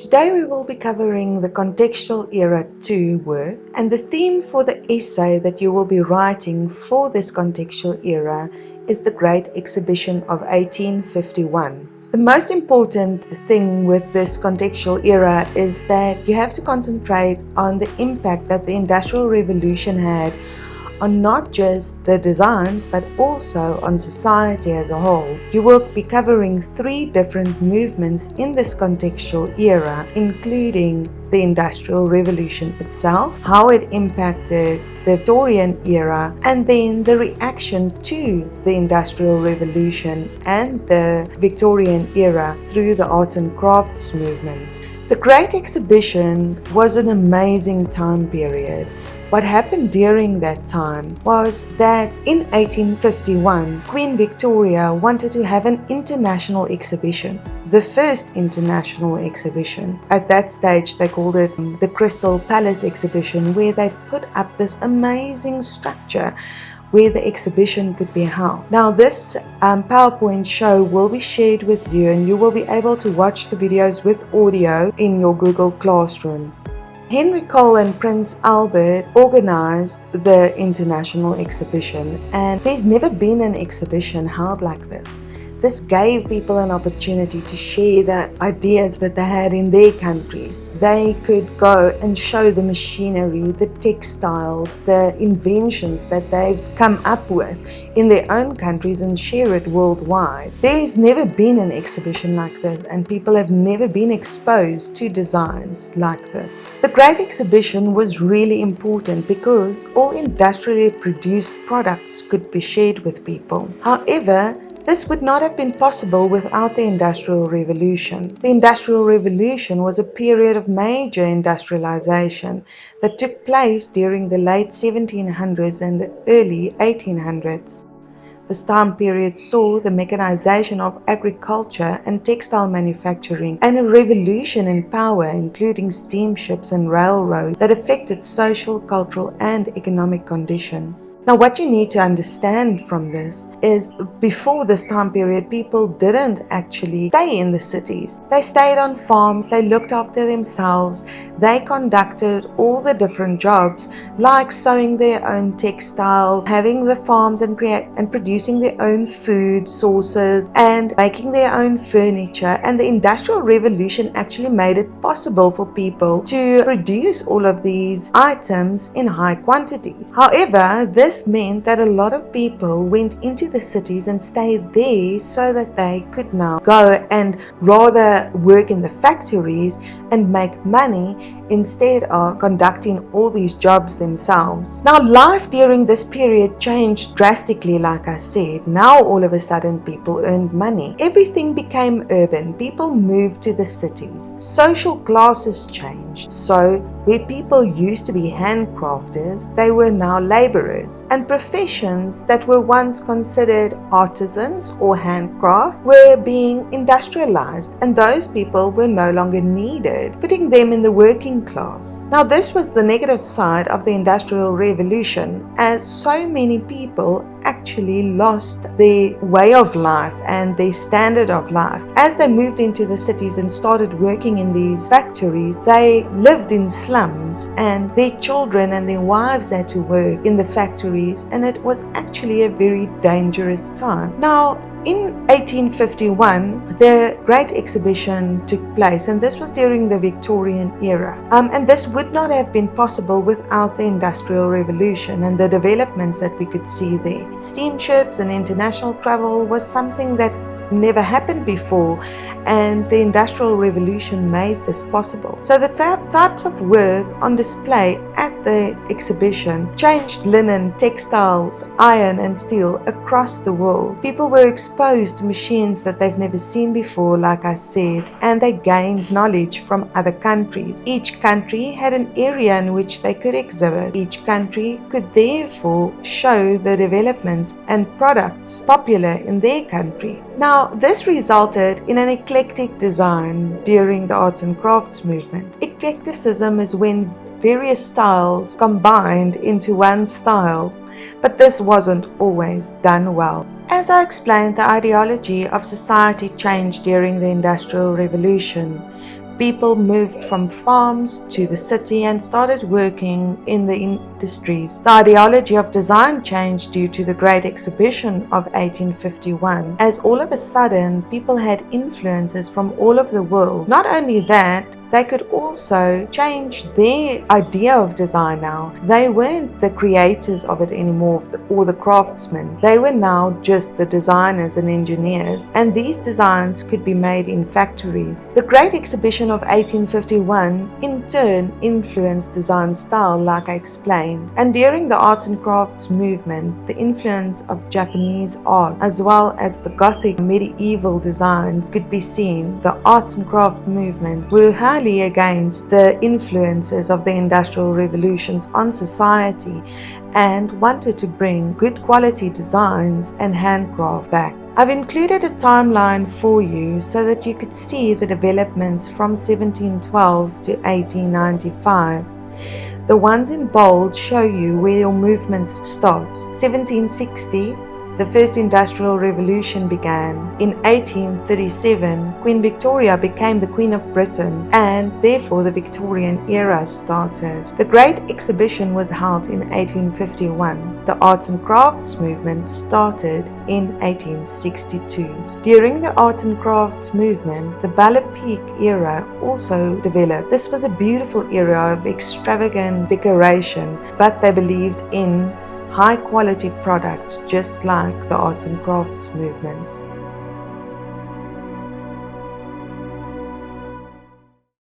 Today we will be covering the Contextual Era 2 work, and the theme for the essay that you will be writing for this contextual era is the Great Exhibition of 1851. The most important thing with this contextual era is that you have to concentrate on the impact that the Industrial Revolution had on not just the designs but also on society as a whole. You will be covering 3 different movements in this contextual era, including the Industrial Revolution itself, how it impacted the Victorian era, and then the reaction to the Industrial Revolution and the Victorian era through the arts and crafts movement. The Great Exhibition was an amazing time period. What happened during that time was that in 1851, Queen Victoria wanted to have an international exhibition, the first international exhibition. At that stage, they called it the Crystal Palace Exhibition, where they put up this amazing structure where the exhibition could be held. Now this PowerPoint show will be shared with you, and you will be able to watch the videos with audio in your Google Classroom. Henry Cole and Prince Albert organized the international exhibition, and there's never been an exhibition held like this. This gave people an opportunity to share the ideas that they had in their countries. They could go and show the machinery, the textiles, the inventions that they've come up with in their own countries and share it worldwide. There's never been an exhibition like this, and people have never been exposed to designs like this. The Great Exhibition was really important because all industrially produced products could be shared with people. However, this would not have been possible without the Industrial Revolution. The Industrial Revolution was a period of major industrialization that took place during the late 1700s and the early 1800s. This time period saw the mechanization of agriculture and textile manufacturing and a revolution in power, including steamships and railroads that affected social, cultural, and economic conditions. Now, what you need to understand from this is before this time period, people didn't actually stay in the cities. They stayed on farms, they looked after themselves, they conducted all the different jobs like sewing their own textiles, having the farms and producing their own food sources and making their own furniture. And the Industrial Revolution actually made it possible for people to produce all of these items in high quantities. However, this meant that a lot of people went into the cities and stayed there so that they could now go and rather work in the factories and make money instead of conducting all these jobs themselves. Now, life during this period changed drastically, like I said. Now, all of a sudden, people earned money. Everything became urban. People moved to the cities. Social classes changed. So, where people used to be handcrafters, they were now laborers. And professions that were once considered artisans or handcraft were being industrialized, and those people were no longer needed, putting them in the working class. Now, this was the negative side of the Industrial Revolution, as so many people actually lost their way of life and their standard of life. As they moved into the cities and started working in these factories, they lived in slums, and their children and their wives had to work in the factories, and it was actually a very dangerous time. Now, in 1851, the Great Exhibition took place, and this was during the Victorian era. And this would not have been possible without the Industrial Revolution and the developments that we could see there. Steamships and international travel was something that never happened before, and the Industrial Revolution made this possible. So the types of work on display at the exhibition changed linen, textiles, iron and steel across the world. People were exposed to machines that they've never seen before, like I said, and they gained knowledge from other countries. Each country had an area in which they could exhibit. Each country could therefore show the developments and products popular in their country. Now, this resulted in an eclectic design during the arts and crafts movement. Eclecticism is when various styles combined into one style, but this wasn't always done well. As I explained, the ideology of society changed during the Industrial Revolution. People moved from farms to the city and started working in the industries. The ideology of design changed due to the Great Exhibition of 1851, as all of a sudden people had influences from all over the world. Not only that, they could also change their idea of design now. They weren't the creators of it anymore, or the craftsmen. They were now just the designers and engineers, and these designs could be made in factories. The Great Exhibition of 1851 in turn influenced design style, like I explained, and during the arts and crafts movement, the influence of Japanese art as well as the Gothic medieval designs could be seen. The arts and craft movement were highly against the influences of the Industrial Revolutions on society and wanted to bring good quality designs and handcraft back. I've included a timeline for you so that you could see the developments from 1712 to 1895. The ones in bold show you where your movement starts. 1760, the first industrial revolution began. In 1837, Queen Victoria became the Queen of Britain, and therefore the Victorian Era started. The Great Exhibition was held in 1851. The arts and crafts movement started in 1862. During the arts and crafts movement, the Belle Peak era also developed. This was a beautiful era of extravagant decoration, but they believed in high quality products, just like the arts and crafts movement.